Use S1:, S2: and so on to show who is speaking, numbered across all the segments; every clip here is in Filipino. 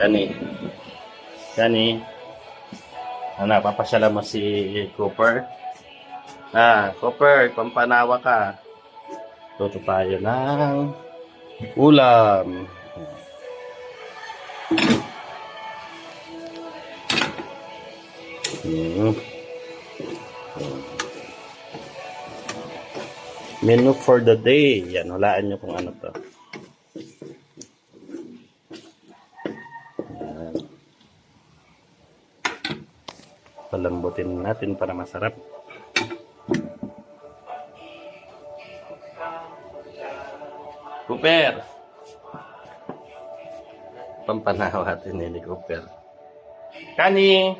S1: Kani. Ano, papasyala mo si Cooper? Cooper, pampanawa ka. Luto tayo ng ulam. Menu for the day. Yan, hulaan nyo kung ano to. Yan. Palambutin natin para masarap. Cooper! Pampanawa natin ni Cooper. Kani!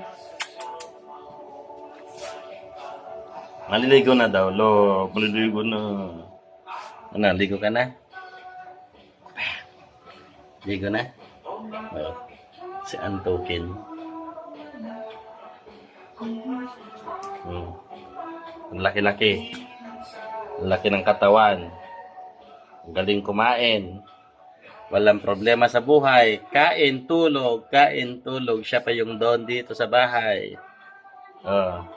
S1: Maliligo na daw, lo. Maliligo na. Ano, ligo ka na? Ligo na? Oh. Si Antokin. Ang laki-laki. Ang laki ng katawan. Ang galing kumain. Walang problema sa buhay. Kain, tulog. Kain, tulog. Siya pa yung don dito sa bahay. Oh.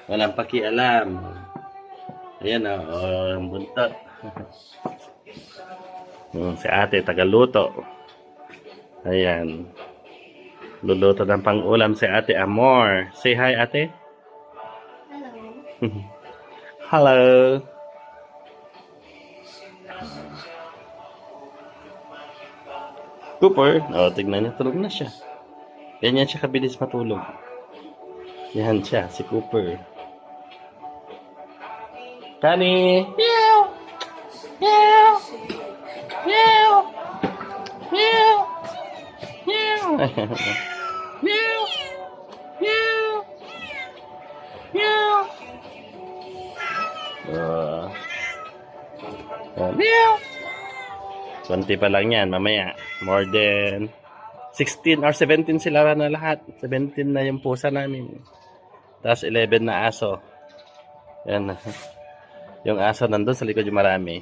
S1: Walang pakialam. Ayan o, ang buntot. Si ate, tagaluto. Ayan. Luluto ng pang-ulam si ate Amor. Say hi, ate.
S2: Hello.
S1: Hello. Cooper. Tignan niyo, tulog na siya. Ganyan siya kabilis matulog. Yan siya, si Cooper. Kani! Meow! Meow! Meow! Meow! Meow! Meow! Meow! Meow! Meow! 20 pa lang yan, mamaya. More than 16 or 17 sila na lahat. 17 na yung pusa namin. Tapos 11 na aso. Yan. Yung aso nandun sa likod yung marami.